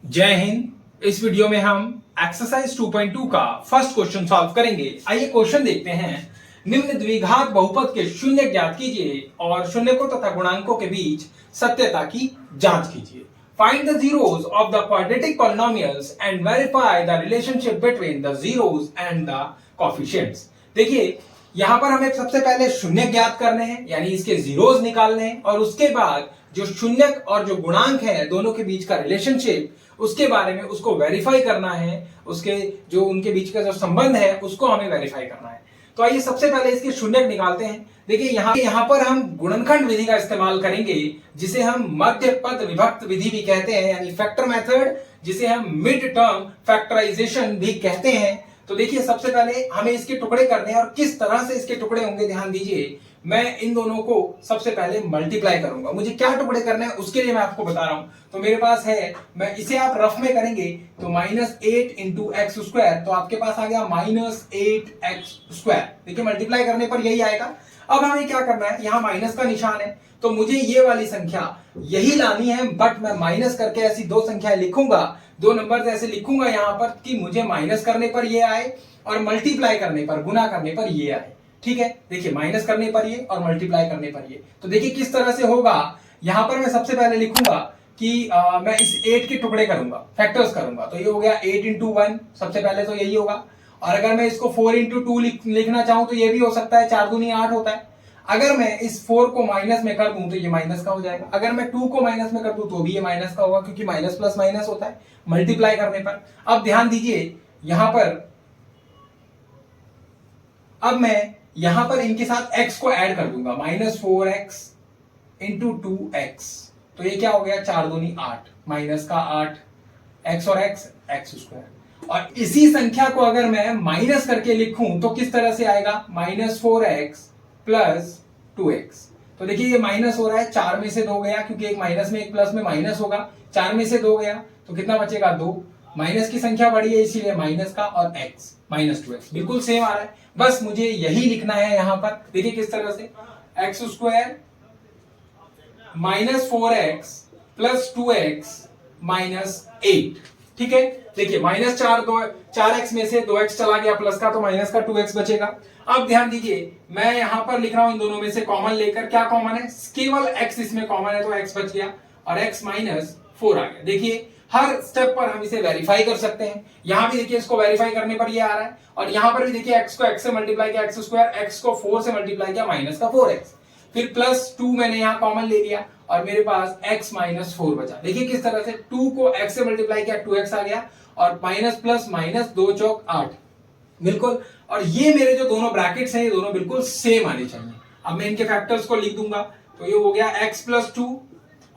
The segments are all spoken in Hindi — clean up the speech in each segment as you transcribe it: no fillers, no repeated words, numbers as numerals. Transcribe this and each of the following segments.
जय हिंद। इस वीडियो में हम एक्सरसाइज 2.2 का फर्स्ट क्वेश्चन सॉल्व करेंगे। आइए क्वेश्चन देखते हैं। निम्न द्विघात बहुपद के शून्य ज्ञात कीजिए और शून्यकों तथा गुणांकों के बीच सत्यता की जांच कीजिए। Find the zeros of the quadratic polynomials and verify the relationship between the zeros and the coefficients। देखिए यहां पर हमें सबसे पहले शून्य ज्ञात करने हैं, यानी इसके जीरोस निकालने हैं, और उसके बाद जो शून्य और जो गुणांक है दोनों के बीच का रिलेशनशिप, उसके बारे में उसको वेरीफाई करना है। उसके जो उनके बीच का जो संबंध है उसको हमें वेरीफाई करना है। तो आइए सबसे पहले इसके शून्य निकालते हैं। देखिए यहाँ पर हम गुणनखंड विधि का इस्तेमाल करेंगे, जिसे हम मध्य पद विभक्त विधि भी कहते हैं, यानी फैक्टर मेथड, जिसे हम मिड टर्म फैक्टराइजेशन भी कहते हैं। तो देखिए सबसे पहले हमें इसके टुकड़े करने हैं, और किस तरह से इसके टुकड़े होंगे ध्यान दीजिए। मैं इन दोनों को सबसे पहले मल्टीप्लाई करूंगा। मुझे क्या टुकड़े करने हैं उसके लिए मैं आपको बता रहा हूं। तो मेरे पास है, मैं इसे आप रफ में करेंगे तो -8 इंटू एक्स स्क्वायर, तो आपके पास आ गया -8x²। देखिए मल्टीप्लाई करने पर यही आएगा। अब हमें क्या करना है, यहां माइनस का निशान है तो मुझे ये वाली संख्या यही लानी है, बट मैं माइनस करके ऐसी दो संख्याएं लिखूंगा, दो नंबर ऐसे लिखूंगा यहां पर कि मुझे माइनस करने पर ये आए और मल्टीप्लाई करने पर, गुना करने पर ये आए। ठीक है, देखिए माइनस करने पर ये और मल्टीप्लाई करने पर ये। तो देखिए किस तरह से होगा। यहां पर मैं सबसे पहले लिखूंगा कि मैं इस 8 के टुकड़े करूंगा, फैक्टर्स करूंगा। तो ये हो गया 8 इंटू 1, सबसे पहले तो यही होगा। और अगर मैं इसको 4 इंटू 2 लिखना चाहूं तो ये भी हो सकता है, 4 दूनी 8 होता है। अगर मैं इस 4 को माइनस में कर दूं तो ये माइनस का हो जाएगा। अगर मैं 2 को माइनस में कर दूं तो भी ये माइनस का होगा, क्योंकि माइनस प्लस माइनस होता है मल्टीप्लाई करने पर। अब ध्यान दीजिए यहां पर, अब मैं यहां पर इनके साथ x को ऐड कर दूंगा, -4x इंटू 2x। तो ये क्या हो गया, 4 दूनी 8, माइनस का 8, x और x² और इसी संख्या को अगर मैं माइनस करके लिखूं तो किस तरह से आएगा, -4x प्लस 2x। तो देखिए ये माइनस हो रहा है, 4 में से 2 गया, क्योंकि एक माइनस में एक प्लस में माइनस होगा। 4 में से 2 गया तो कितना बचेगा, 2। माइनस की संख्या बढ़ी है इसीलिए माइनस का, और x -2x बिल्कुल सेम आ रहा है। बस मुझे यही लिखना है यहां पर। देखिए किस तरह से, x² -4x प्लस 2x -8। ठीक है, देखिए -4x में से 2x चला गया प्लस का, तो माइनस का 2x बचेगा। अब ध्यान दीजिए मैं यहां पर लिख रहा हूं इन दोनों में से कॉमन लेकर। क्या कॉमन है, केवल x इसमें कॉमन है, तो x बच गया और x -4 आ गया। देखिए हर स्टेप पर हम इसे वेरीफाई कर सकते हैं। यहां भी देखिए इसको वेरीफाई करने पर ये आ रहा है, और यहां पर भी देखिए x को x से मल्टीप्लाई किया x², x को 4 से मल्टीप्लाई किया माइनस का 4x, फिर प्लस 2 मैंने यहां कॉमन ले लिया और मेरे पास x -4 बचा। देखिए किस तरह से 2 को x से मल्टीप्लाई किया 2x आ गया, और माइनस प्लस माइनस 2 चौक 8 बिल्कुल। और ये मेरे जो दोनों ब्रैकेट्स हैं ये दोनों बिल्कुल सेम आने चाहिए। अब मैं इनके फैक्टर्स को लिख दूंगा, तो ये हो गया x + 2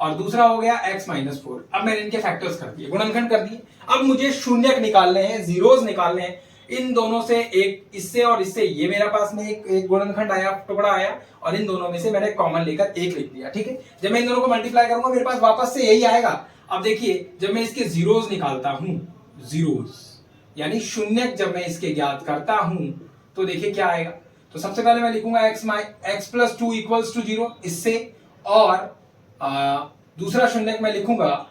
और दूसरा हो गया x -4। अब मैंने इनके फैक्टर्स कर दिए, गुणनखंड कर दिए। अब मुझे शून्यक निकालने हैं, जीरोस निकालने हैं। इन दोनों से एक, इससे और इससे ये मेरे पास में एक गुणनखंड आया, टुकड़ा आया, और इन दोनों में से मैंने कॉमन लेकर एक लिख दिया। ठीक है, जब मैं इन दोनों को मल्टीप्लाई करूंगा मेरे पास वापस से यही आएगा। अब देखिए जब मैं इसके जीरोस निकालता हूं, जीरोस यानी शून्यक जब मैं इसके ज्ञात करता हूं तो देखिए क्या आएगा। तो सबसे पहले मैं लिखूंगा x + 2 = 0 इससे, और दूसरा शून्यक मैं लिखूंगा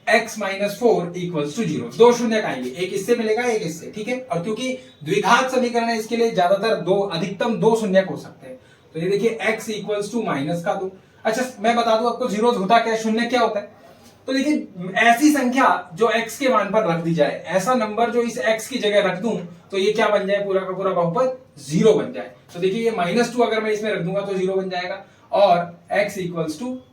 x -4 = 0। दो शून्यक आएंगे, एक इससे मिलेगा एक इससे। ठीक है, और क्योंकि द्विघात समीकरण है इसके लिए ज्यादातर अधिकतम दो शून्यक हो सकते हैं। तो ये देखिए x = -2। अच्छा मैं बता दूं आपको जीरो होता क्या है, शून्य क्या होता है। तो देखिए ऐसी संख्या जो x के मान पर रख दी जाए, ऐसा नंबर जो इस x की जगह रख दूं तो ये क्या बन जाए, पूरा का पूरा बहुपद 0 बन जाए। तो देखिए ये -2 अगर मैं इसमें रख दूंगा तो 0 बन जाएगा, और x =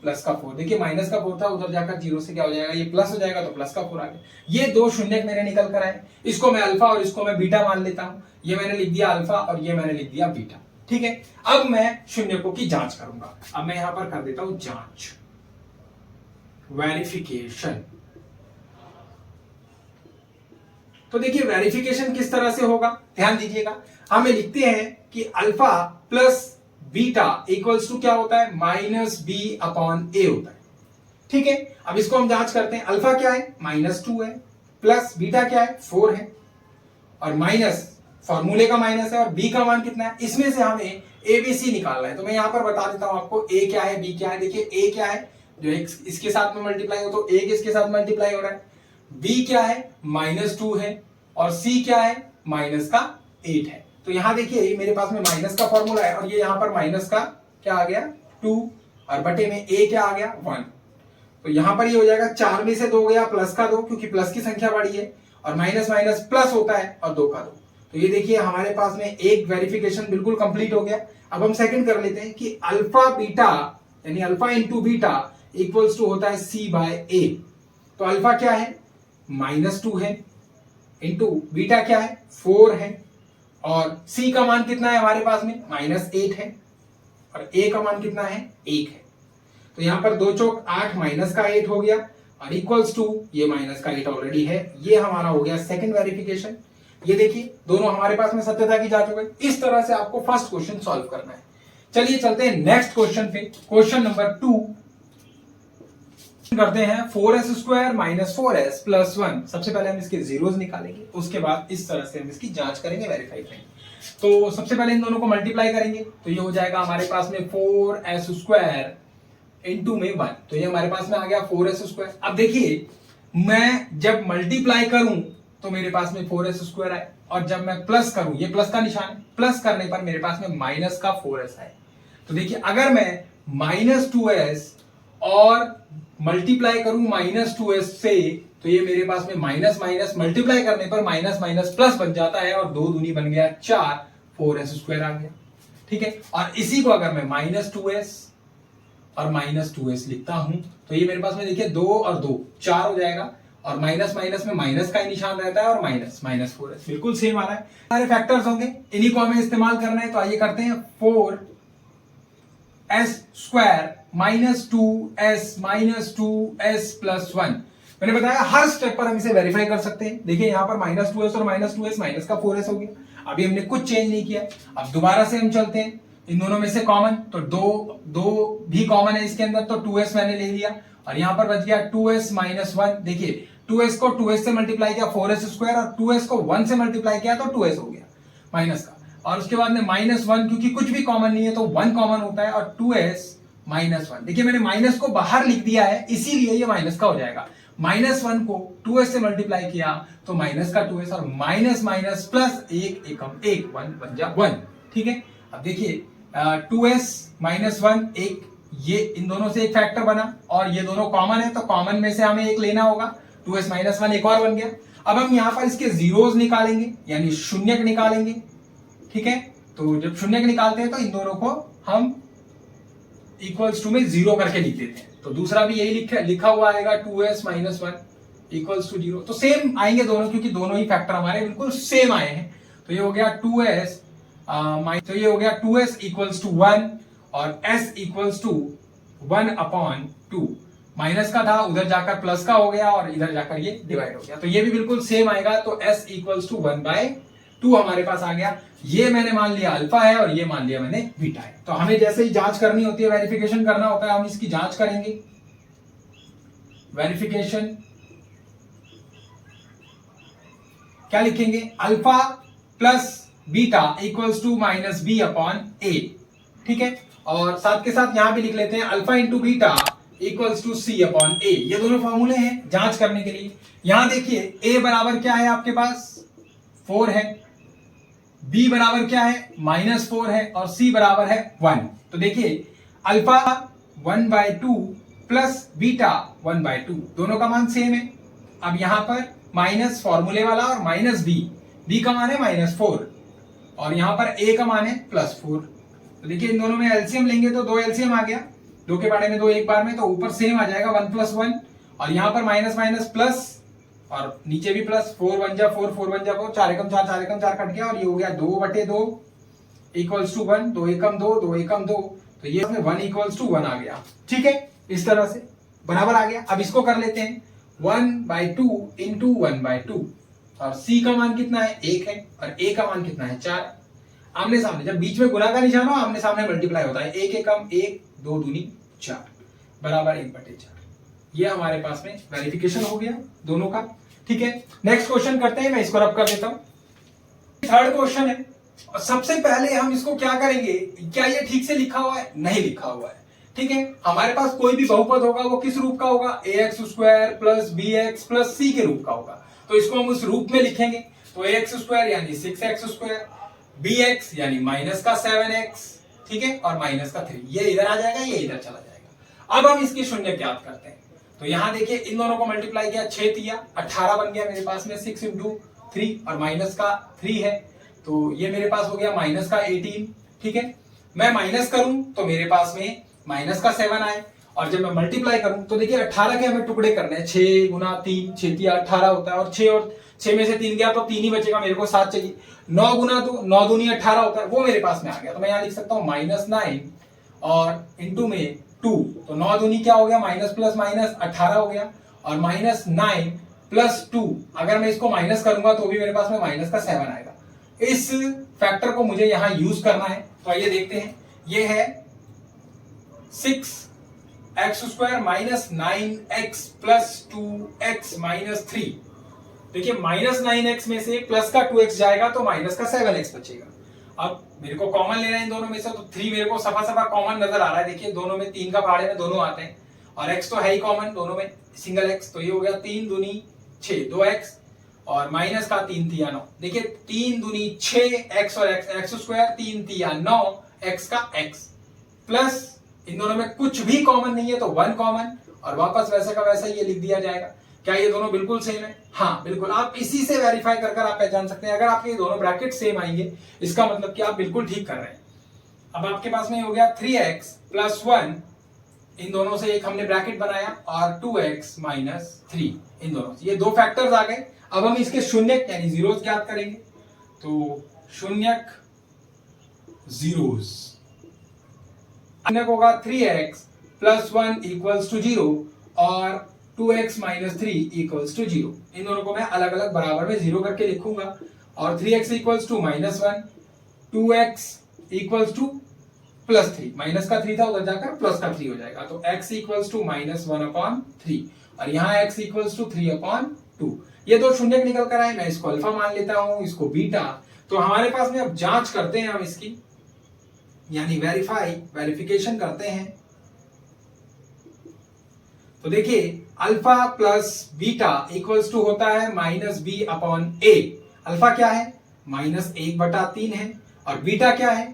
+4। देखिए माइनस का 4 था, उधर जाकर 0 से क्या हो जाएगा, ये प्लस हो जाएगा, तो +4 आ गया। ये दो शून्यक मेरे निकल कर आए। इसको मैं अल्फा और इसको मैं बीटा मान लेता हूं। ये मैंने लिख दिया अल्फा और ये मैंने लिख दिया बीटा। ठीक है, अब मैं शून्यकों की जांच करूंगा। अब मैं यहां पर कर देता हूं जांच, वेरिफिकेशन। तो देखिए वेरिफिकेशन किस तरह से होगा, ध्यान दीजिएगा। हमें लिखते हैं कि alpha plus beta equals to क्या होता है, -b/a होता है। ठीक है, अब इसको हम जांच करते हैं। अल्फा क्या है, -2 है, प्लस बीटा क्या है, 4 है, और माइनस फॉर्मूले का माइनस है, और b का मान कितना है, इसमें से हमें abc निकालना है। तो मैं यहां पर बता देता हूं आपको a क्या है, b क्या है। देखिए a क्या है, जो इसके साथ में मल्टीप्लाई हो तो एक इसके साथ मल्टीप्लाई हो रहा है, B क्या है -2 है और C क्या है -8 है। तो यहां देखिए मेरे पास में माइनस का फॉर्मूला है और ये यहां पर माइनस का क्या आ गया 2 और बटे में A क्या आ गया 1। तो यहां पर ये हो जाएगा 4 में से 2 गया प्लस का 2 क्योंकि प्लस की संख्या बड़ी है और माइनस माइनस प्लस होता है और 2 का 2। तो ये देखिए हमारे पास में एक वेरिफिकेशन बिल्कुल कंप्लीट हो गया। अब हम सेकंड कर लेते हैं कि अल्फा बीटा यानी alpha into beta equals to होता है C बाय A। तो अल्फा क्या है -2 है इंटू बीटा क्या है 4 है और C का मान कितना है हमारे पास में -8 है और A का मान कितना है 1 है। तो यहां पर 2 चौक 8 माइनस का 8 हो गया और इक्वल्स टू ये माइनस का 8 ऑलरेडी है। ये हमारा हो गया सेकंड वेरिफिकेशन। ये देखिए दोनों हमारे पास में सत्यता की जांच हो गई। इस तरह से आपको फर्स्ट क्वेश्चन सॉल्व करना है। चलिए चलते हैं नेक्स्ट क्वेश्चन पे। क्वेश्चन नंबर 2 करते हैं 4s² - 4s + 1। सबसे पहले हम इसके जीरोस निकालेंगे, उसके बाद इस तरह से हम इसकी जांच करेंगे, वेरीफाई करेंगे। तो सबसे पहले इन दोनों को मल्टीप्लाई करेंगे तो ये हो जाएगा हमारे पास में 4s² इंटू में 1। तो ये हमारे पास में आ गया 4s²। अब देखिए मैं जब मल्टीप्लाई करूं तो मेरे पास में 4s² आए और जब मैं प्लस करूं, ये प्लस का निशान, प्लस करने पर मेरे पास में माइनस का 4s आए। तो देखिए अगर मैं -2s और मल्टीप्लाई करूं -2s से तो ये मेरे पास में माइनस माइनस मल्टीप्लाई करने पर माइनस माइनस प्लस बन जाता है और 2 दूनी बन गया 4, 4s² आ गया। ठीक है, और इसी को अगर मैं -2s और -2s लिखता हूं तो ये मेरे पास में देखिए 2 और 2 4 हो जाएगा और माइनस माइनस में माइनस का ही निशान रहता है और माइनस माइनस 4s बिल्कुल सेम आ रहा है। सारे फैक्टर्स होंगे, इन्हीं को हमें इस्तेमाल करना है। तो आइए करते हैं 4s² -2s + 1। मैंने बताया हर स्टेप पर हम इसे वेरीफाई कर सकते हैं। देखिए यहां पर -2s और -2s माइनस का 4s हो गया। अभी हमने कुछ चेंज नहीं किया। अब दोबारा से हम चलते हैं इन दोनों में से कॉमन, तो दो भी कॉमन है इसके अंदर, तो 2s मैंने ले लिया और यहां पर बच गया 2s - 1। देखिए 2s को 2s से मल्टीप्लाई किया 4s² और 2s को 1 से मल्टीप्लाई किया तो 2s हो गया माइनस का। और उसके बाद में -1 क्योंकि कुछ भी कॉमन नहीं है तो 1 कॉमन होता है और 2s - 1। देखिए मैंने माइनस को बाहर लिख दिया है इसीलिए ये माइनस का हो जाएगा। -1 को 2s से मल्टीप्लाई किया तो माइनस का 2s और माइनस माइनस प्लस 1 एकम 1 1 बन जा 1। ठीक है, अब देखिए 2s - 1 एक, ये इन दोनों से एक फैक्टर बना और ये दोनों कॉमन है तो कॉमन में से हमें एक लेना होगा। 2s - 1 एक और बन गया। अब हम यहां पर इसके जीरोस निकालेंगे यानी शून्यक निकालेंगे। ठीक है, तो जब शून्यक निकालते हैं तो इन दोनों को हम इक्वल्स टू में 0 करके लिख देते हैं। तो दूसरा भी यही लिखा हुआ आएगा 2s - 1 इक्वल्स टू 0। तो सेम आएंगे दोनों क्योंकि दोनों ही फैक्टर हमारे बिल्कुल सेम आए हैं। तो ये हो गया 2s तो ये हो गया 2s इक्वल्स टू 1 और s इक्वल्स टू 1/2। माइनस का था उधर जाकर प्लस का हो गया और इधर जाकर ये डिवाइड हो गया। तो ये भी बिल्कुल सेम आएगा। तो s इक्वल्स टू 1/2 हमारे पास आ गया। ये मैंने मान लिया अल्फा है और ये मान लिया मैंने बीटा है। तो हमें जैसे ही जांच करनी होती है, वेरिफिकेशन करना होता है, हम इसकी जांच करेंगे। वेरिफिकेशन क्या लिखेंगे, alpha plus beta equals to -b/a। ठीक है, और साथ के साथ यहां भी लिख लेते हैं alpha into beta equals to c/a। ये दोनों फॉर्मूले हैं जांच करने के लिए। यहां देखिए a बराबर क्या है आपके पास 4 है, b बराबर क्या है -4 है और c बराबर है 1। तो देखिए अल्फा 1/2 प्लस बीटा 1/2 दोनों का मान सेम है। अब यहां पर माइनस फॉर्मूले वाला और माइनस b का मान है -4 और यहां पर a का मान है +4। तो देखिए इन दोनों में एलसीएम लेंगे तो 2 एलसीएम आ गया, 2 के बारे में 2 एक बार में, तो ऊपर सेम आ जाएगा 1 + 1 और यहां पर माइनस माइनस प्लस और नीचे भी प्लस, 4 1 जा 4 4 1 जा 4, 4 एकम 4 4 एकम 4 कट गया और ये हो गया 2/2 इक्वल्स टू 1, 2 एकम 2 2 एकम 2। तो ये 1 इक्वल्स टू 1 आ गया। ठीक है, इस तरह से बराबर आ गया। अब इसको कर लेते हैं 1/2 इंटू 1/2 और c का मान कितना है 1 है और a का मान कितना है 4। आमने सामने, जब बीच में गुना का निशान हो आमने सामने मल्टीप्लाई होता है। 1 एकम 1 2 दूनी 4 बराबर 1/4। ये हमारे पास में वेरिफिकेशन हो गया दोनों का। ठीक है, नेक्स्ट क्वेश्चन करते हैं। मैं इसको रब कर देता हूं। थर्ड क्वेश्चन है और सबसे पहले हम इसको क्या करेंगे, क्या ये ठीक से लिखा हुआ है, नहीं लिखा हुआ है। ठीक है, हमारे पास कोई भी बहुपद होगा वो किस रूप का होगा, ax square plus bx plus c के रूप का होगा। तो इसको हम उस रूप में लिखेंगे, तो ax स्क्वायर यानी 6x स्क्वायर, bx यानी माइनस का 7x, ठीक है, और माइनस का 3, ये इधर आ जाएगा, ये इधर चला जाएगा। अब हम इसकी शून्य ज्ञात करते हैं, तो यहां देखिए इन दोनों को मल्टीप्लाई किया, 6 तिया 18 बन गया मेरे पास में, 6 इंटू 3 और माइनस का 3 है, तो ये मेरे पास हो गया माइनस का 18, ठीक है। मैं माइनस करूं तो मेरे पास में माइनस का 7 आए, और जब मैं मल्टीप्लाई करूं तो देखिए 18 के हमें टुकड़े करने हैं, 6 गुना 3, 6 तिया 18 होता है, और 6 में से 3 गया तो 3 ही बचेगा, मेरे को 7 चाहिए। 9 गुना 2, 9 दूनी 18 होता है, वो मेरे पास में आ गया, तो मैं यहाँ लिख सकता हूँ -9 और इंटू में 2, तो 9 दूनी क्या हो गया, माइनस प्लस माइनस 18 हो गया, और -9 प्लस 2, अगर मैं इसको माइनस करूंगा तो भी मेरे पास में माइनस का 7 आएगा। इस फैक्टर को मुझे यहां यूज करना है, तो आइए देखते हैं। ये है 6x square minus 9x plus 2x minus 3। देखिए -9x में से प्लस का 2x जाएगा तो माइनस का 7x बचेगा। अब मेरे को कॉमन लेना है इन दोनों में से, तो 3 मेरे को सफा सफा कॉमन नजर आ रहा है, देखिए दोनों में 3 का पहाड़े में दोनों आते हैं, और x तो है ही कॉमन दोनों में, सिंगल x, तो ये हो गया 3 दूनी 6, 2x, और माइनस का 3 तिया 9, देखिए 3 दूनी 6x और x स्क्वायर 3 तिया 9, x का x, प्लस इन दोनों में कुछ भी कॉमन नहीं है तो 1 कॉमन, और वापस वैसे का वैसा ये लिख दिया जाएगा। क्या ये दोनों बिल्कुल सेम है? हाँ बिल्कुल, आप इसी से वेरीफाई कर आप पहचान सकते हैं। अगर आपके ये दोनों ब्रैकेट सेम आएंगे इसका मतलब कि आप बिल्कुल ठीक कर रहे हैं। अब आपके पास में हो गया 3x प्लस 1, इन दोनों से एक हमने ब्रैकेट बनाया, और 2x माइनस 3, इन दोनों से ये दो फैक्टर्स आ गए। अब हम इसके शून्यक यानी जीरोस ज्ञात करेंगे, तो शून्यक जीरोस होगा 3x प्लस 1 इक्वल्स टू 0 और 2x माइनस 3 इक्वल्स टू 0। इन दोनों को मैं अलग अलग बराबर में 0 करके लिखूंगा, और 3x equals to -1, 2x equals to plus 3, minus का 3 था उधर जाकर प्लस का 3 हो जाएगा, तो x इक्वल्स टू -1/3, और यहाँ x इक्वल्स टू 3/2। ये दो शून्य निकल कर आए, मैं इसको अल्फा मान लेता हूं, इसको बीटा। तो हमारे पास में अब जांच करते हैं हम इसकी, यानी वेरिफिकेशन करते हैं। तो देखिए alpha plus beta equals to होता है -b/a। अल्फा क्या है, -1/3 है, और बीटा क्या है,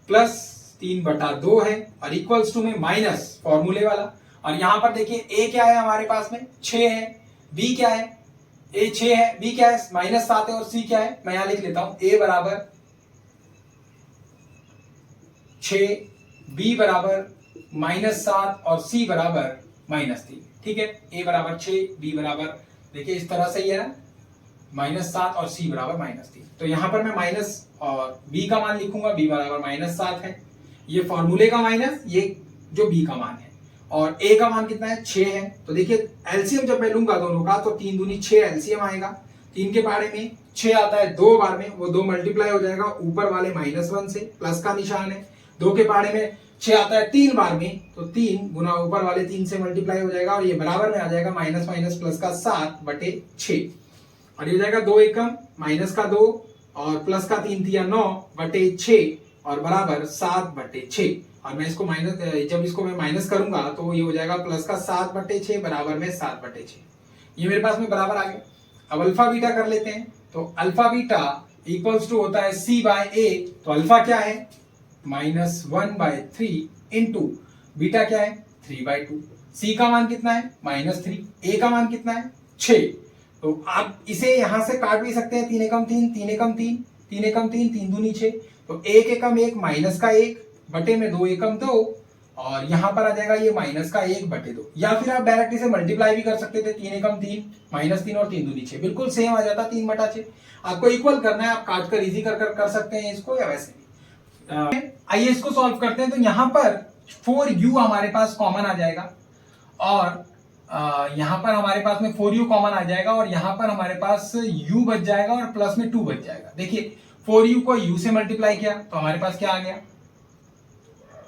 +3/2 है, और इक्वल्स टू में माइनस फॉर्मूले वाला। और यहां पर देखिए a क्या है हमारे पास में 6 है, b क्या है, a 6 है, b क्या है -7 है, और c क्या है, मैं यहां लिख लेता हूं a बराबर 6, b बराबर -7 और c बराबर -3। ठीक है, a बराबर 6, b बराबर देखिए इस तरह से ही है ना, -7 और c बराबर -3। तो यहां पर मैं माइनस और b का मान लिखूंगा, b बराबर -7 है, ये फॉर्मूले का माइनस, ये जो b का मान है, और a का मान कितना है 6 है। तो देखिए एलसीएम जब मैं लूंगा दोनों का, तो 3 दूनी 6 एलसीएम आएगा, 3 के पहाड़े में 6 आता है 2 बार में, वो 2 मल्टीप्लाई हो जाएगा ऊपर वाले -1 से, प्लस का निशान है, 2 के पहाड़े में 6 आता है 3 बार में, तो 3 गुना ऊपर वाले 3 से मल्टीप्लाई हो जाएगा, और ये बराबर में आ जाएगा माइनस माइनस प्लस का 7/6, और ये हो जाएगा 2 एकम माइनस का 2 और प्लस का 3 तिया 9/6 और बराबर 7/6। और मैं इसको माइनस, जब इसको मैं माइनस करूंगा तो ये हो जाएगा प्लस का 7/6 बराबर में 7/6। ये मेरे पास में बराबर आ गया। अब अल्फा बीटा कर लेते हैं, तो अल्फा बीटा इक्वल्स टू होता है c/a। तो अल्फा क्या है -1/3 इंटू बीटा क्या है 3/2। c का मान कितना है -3, a का मान कितना है 6। तो आप इसे यहां से काट भी सकते हैं, 3 एकम 3, 3 एकम 3, 3 एकम 3, 3 दूनी 6, तो 1 एकम 1 माइनस का 1 बटे में 2 एकम 2, और यहां पर आ जाएगा ये माइनस का 1/2। या फिर आप डायरेक्ट इसे मल्टीप्लाई भी कर सकते थे, 3 एकम 3 -3 और 3 दूनी 6, बिल्कुल सेम आ जाता 3/6। आपको इक्वल करना है, आप काट कर इजी कर सकते हैं इसको, या वैसे भी। आइए इसको सॉल्व करते हैं। तो यहां पर 4u हमारे पास कॉमन आ जाएगा, और यहां पर हमारे पास में 4u कॉमन आ जाएगा, और यहां पर हमारे पास u बच जाएगा और प्लस में 2 बच जाएगा। देखिए 4u को u से मल्टीप्लाई किया तो हमारे पास क्या आ गया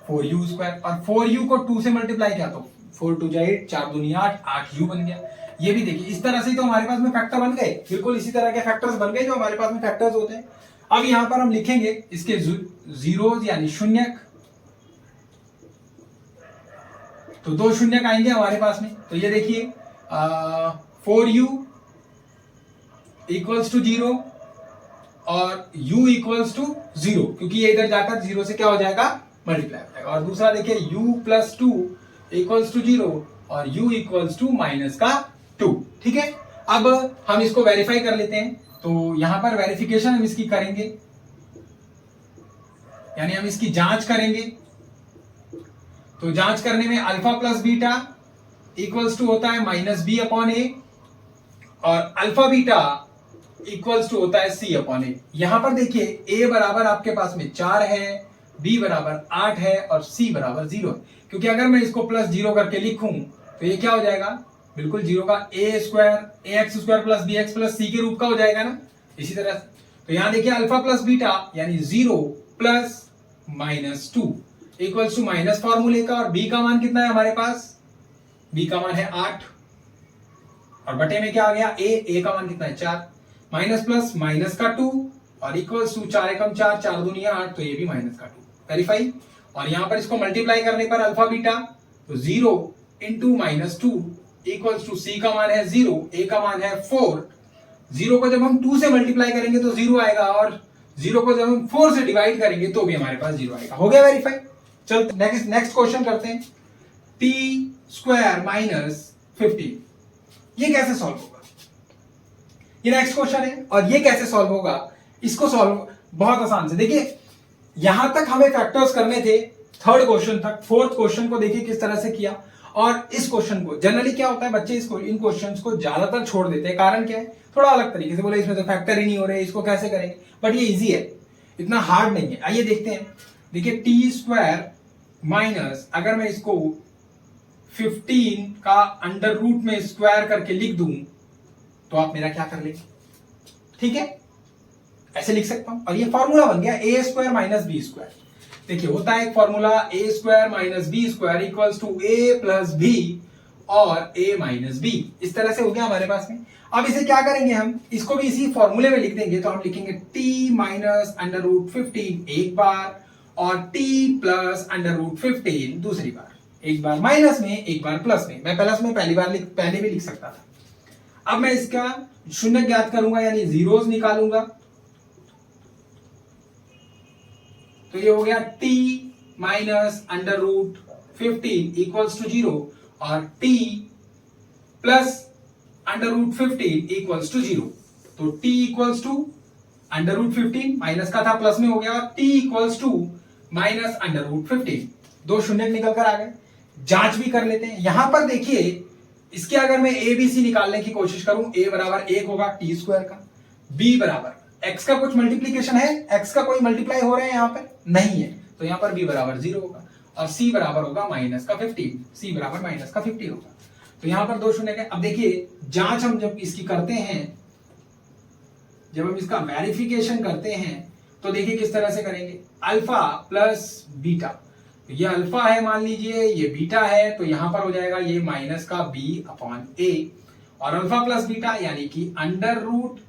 4u स्क्वायर, और 4u को 2 से मल्टीप्लाई किया तो 4 2 जा 8, 4 दूनी 8, 8u बन गया। ये भी देखिए इस तरह से तो हमारे पास में फैक्टर बन गए, बिल्कुल इसी तरह के फैक्टर्स बन गए जो हमारे पास में फैक्टर्स होते हैं। अब यहां पर हम लिखेंगे इसके जीरोस यानी शून्यक, तो 2 शून्य आएंगे हमारे पास में। तो ये देखिए 4u इक्वल्स टू 0 और u इक्वल्स टू 0, क्योंकि ये इधर जाकर 0 से क्या हो जाएगा, मल्टीप्लाई हो जाएगा। और दूसरा देखिए u प्लस 2 इक्वल्स टू 0 और u इक्वल्स टू माइनस का 2। ठीक है, अब हम इसको वेरीफाई कर लेते हैं। तो यहां पर वेरिफिकेशन हम इसकी करेंगे, यानी हम इसकी जांच करेंगे। तो जांच करने में alpha plus beta equals to होता है माइनस बी अपॉन ए और अल्फा बीटा इक्वल्स टू होता है सी अपॉन ए। यहां पर देखिए ए बराबर आपके पास में 4 है, बी बराबर 8 है और सी बराबर 0 है, क्योंकि अगर मैं इसको प्लस 0 करके लिखूं तो ये क्या हो जाएगा, बिल्कुल 0 का A square A X square plus B X plus C के रूप का हो जाएगा ना, इसी तरह से। तो यहां देखिए अल्फा प्लस बीटा यानी 0 plus minus 2 equals to minus फॉर्मूले का, और बी का मान कितना है हमारे पास, बी का मान है 8 और बटे में क्या आ गया ए का मान कितना है 4, माइनस प्लस माइनस का 2 और इक्वल्स टू 4 एकम 4 4 दूनी 8, तो ये भी माइनस का 2 वेरीफाई। और यहां पर इसको मल्टीप्लाई करने पर अल्फा बीटा तो 0 इंटू माइनस 2 इक्वल्स टू सी का मान है 0, ए का मान है 4। 0 को जब हम 2 से मल्टीप्लाई करेंगे तो 0 आएगा और 0 को जब हम 4 से डिवाइड करेंगे तो भी हमारे पास 0 आएगा। हो गया वेरीफाई। चलते नेक्स्ट क्वेश्चन करते हैं। टी स्क्वायर माइनस 15, ये कैसे सॉल्व होगा, ये नेक्स्ट क्वेश्चन है। और ये कैसे सॉल्व होगा, इसको सॉल्व बहुत आसान से, देखिए यहां तक हमें फैक्टर्स करने थे, थर्ड क्वेश्चन तक। फोर्थ क्वेश्चन को देखिए किस तरह से किया, और इस क्वेश्चन को जनरली क्या होता है, बच्चे इसको इन क्वेश्चंस को ज्यादातर छोड़ देते हैं। कारण क्या है, थोड़ा अलग तरीके से बोले, इसमें तो फैक्टर ही नहीं हो रहे, इसको कैसे करेंगे, बट ये इजी है, इतना हार्ड नहीं है। आइए देखते हैं। देखिए टी स्क्वायर माइनस, अगर मैं इसको 15 का अंडर रूट में स्क्वायर करके लिख दूं तो आप मेरा क्या कर लेंगे, ठीक है, ऐसे लिख सकता हूं। और ये फॉर्मूला बन गया A square minus B square. देखिए होता है एक formula A square minus B square equals to A plus B और ए माइनस बी, इस तरह से हो गया हमारे पास में। अब इसे क्या करेंगे, हम इसको भी इसी फॉर्मूले में लिख देंगे। तो हम लिखेंगे टी माइनस अंडर रूट 15 एक बार और टी प्लस अंडर रूट 15 दूसरी बार, एक बार माइनस में एक बार प्लस में। मैं प्लस में पहले भी लिख सकता था। अब मैं इसका शून्य ज्ञात करूंगा, यानी जीरोस निकालूंगा। तो ये हो गया t minus under root 15 equals to 0 और t plus under root 15 equals to 0। तो t equals to under root 15 minus का था प्लस में हो गया, और t equals to minus under root 15, दो शून्य निकल कर आ गए। जांच भी कर लेते हैं। यहां पर देखिए इसके अगर मैं ए बी सी निकालने की कोशिश करूं, a बराबर 1 होगा टी स्क्वायर का, b बराबर x का कुछ मल्टीप्लीकेशन है, x का कोई मल्टीप्लाई हो रहा है यहाँ पर नहीं है, तो यहाँ पर b बराबर 0 होगा और c बराबर होगा माइनस का 15, c बराबर माइनस का 50 होगा। तो यहाँ पर दो शून्य। अब देखिए जांच हम जब इसकी करते हैं, जब हम इसका वेरिफिकेशन करते हैं तो देखिए किस तरह से करेंगे। अल्फा प्लस बीटा, ये अल्फा है मान लीजिए, ये बीटा है, तो यहां पर हो जाएगा ये माइनस का b अपॉन a, और अल्फा प्लस बीटा यानी कि under root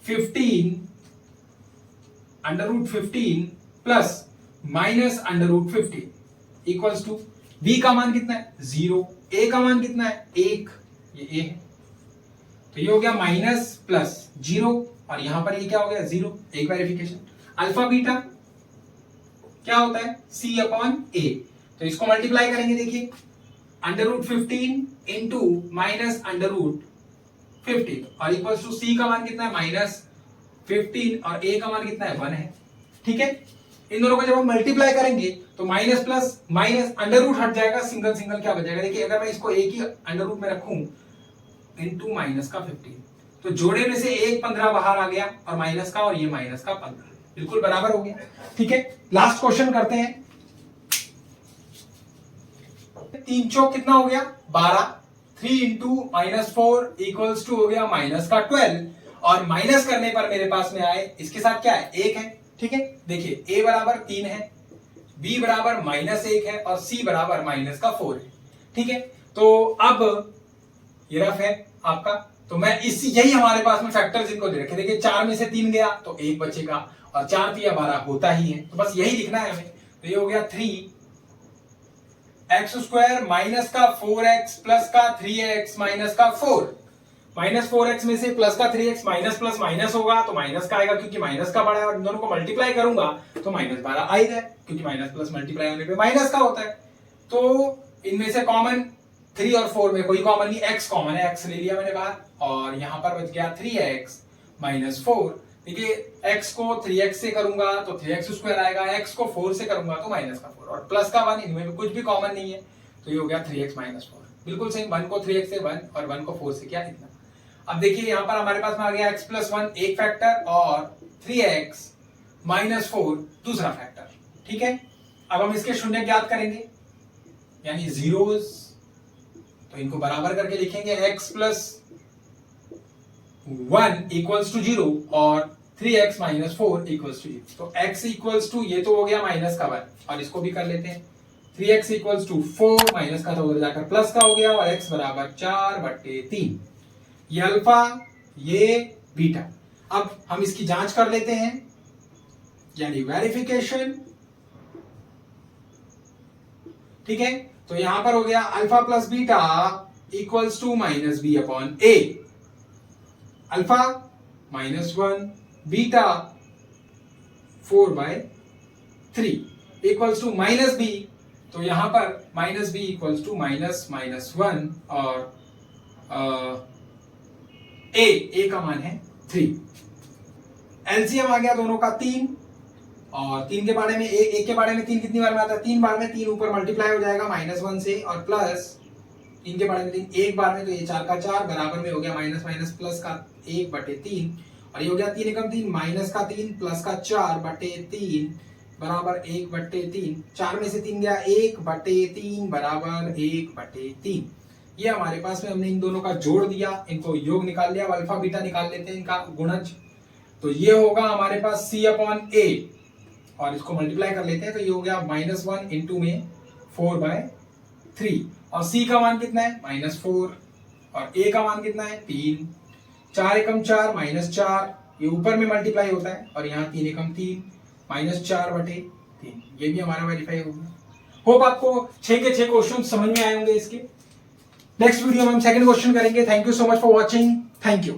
15 plus minus under root 15 equals to b का मान कितना है 0, a का मान कितना है 1, ये a है, तो ये हो गया माइनस प्लस 0 और यहां पर ये क्या हो गया 0, एक वेरिफिकेशन। अल्फा बीटा क्या होता है c अपॉन a, तो इसको मल्टीप्लाई करेंगे। देखिए under root 15 into minus under root 15 और इक्वल्स टू c का मान कितना है माइनस 15 और a का मान कितना है 1 है, ठीक है। इन दोनों को जब हम मल्टीप्लाई करेंगे तो minus plus minus under root हट जाएगा, सिंगल सिंगल क्या बचेगा। देखिए अगर मैं इसको एक ही अंडर रूट में रखूं इंटू माइनस का 15, तो जोड़े में से एक 15 बाहर आ गया और माइनस का, और ये माइनस का 15 बिल्कुल बराबर हो गया, ठीक है। लास्ट क्वेश्चन करते हैं। 3 चौक कितना हो गया 12, 3 इंटू माइनस 4 इक्वल्स टू हो गया माइनस का 12, और माइनस करने पर मेरे पास में आए इसके साथ क्या है 1 है, ठीक है। देखिए a बराबर 3 है, b बराबर माइनस 1 है और c बराबर माइनस का 4 है, ठीक है। तो अब ये रफ है आपका, तो मैं यही हमारे पास में फैक्टर्स इनको दे रखे। देखिए 4 में से 3 गया तो 1 बचेगा, और 4 3 12 होता ही है, तो बस यही लिखना है हमें। तो ये हो गया 3 एक्स स्क्वायर माइनस का 4x प्लस का 3x माइनस का 4, माइनस 4x में से प्लस का 3x माइनस प्लस माइनस होगा तो माइनस का आएगा क्योंकि माइनस का बड़ा है, और इन दोनों को मल्टीप्लाई करूंगा तो माइनस 12 आएगा क्योंकि माइनस प्लस मल्टीप्लाई होने पे माइनस का होता है। तो इनमें से कॉमन 3 और 4 में कोई कॉमन नहीं, x कॉमन है, x ले लिया मैंने बाहर, और यहां पर बच गया 3x माइनस 4। देखिए x को 3x से करूंगा तो 3x स्क्वायर आएगा, x को 4 से करूंगा तो माइनस का 4, और प्लस का 1, इनमें भी कुछ भी कॉमन नहीं है तो ये हो गया 3x माइनस 4। बिल्कुल सही, 1 को 3x से 1 और 1 को 4 से किया इतना। अब देखिए यहां पर हमारे पास में आ गया x प्लस 1 एक फैक्टर और 3x माइनस 4 दूसरा फैक्टर। ठीक है, अब हम इसके शून्य ज्ञात करेंगे यानी जीरोस, तो इनको बराबर करके लिखेंगे x प्लस 1 इक्वल्स टू 0 और 3x माइनस 4 इक्वल्स टू 0। तो x इक्वल्स टू, ये तो हो गया माइनस का 1 और इसको भी कर लेते हैं, 3x इक्वल्स टू 4 माइनस का तो उधर जाकर प्लस का हो गया, और x बराबर 4/3। ये अल्फा ये बीटा। अब हम इसकी जांच कर लेते हैं यानी वेरिफिकेशन। ठीक है, तो यहां पर हो गया alpha plus beta equals to minus B upon A. Alpha -1 beta 4/3 equals to minus B, तो यहां पर माइनस बी इक्वल्स टू -1 और ए का मान है 3। एलसीएम आ गया दोनों का 3, और 3 के बारे में एक के बारे में 3 कितनी बार में आता है, 3 बार में, 3 ऊपर मल्टीप्लाई हो जाएगा -1 से, और प्लस 3 के बारे में 3 एक बार में, तो ये 4 का 4 बराबर में हो गया माइनस माइनस प्लस का 1/3, और ये हो गया 3 एकम 3 माइनस का 3 प्लस का 4/3 बराबर 1/3। 4 में से 3 गया 1/3 बराबर 1/3। ये हमारे पास में हमने इन दोनों का जोड़ दिया, इनको योग निकाल लिया, अल्फा बीटा निकाल लेते हैं इनका गुणज, तो ये होगा हमारे पास c अपॉन a, और इसको मल्टीप्लाई कर लेते हैं तो ये हो गया -1 इंटू में 4/3, और c का मान कितना है -4, और a का मान कितना है 3। 4 एकम 4 -4, ये ऊपर में मल्टीप्लाई होता है, और यहाँ 3 एकम 3 -4/3, ये भी हमारा वेरीफाई हो गया। होप आपको 6 के 6 क्वेश्चन समझ में आए होंगे इसके। नेक्स्ट वीडियो में हम सेकंड क्वेश्चन करेंगे। Thank you so much for watching, thank you.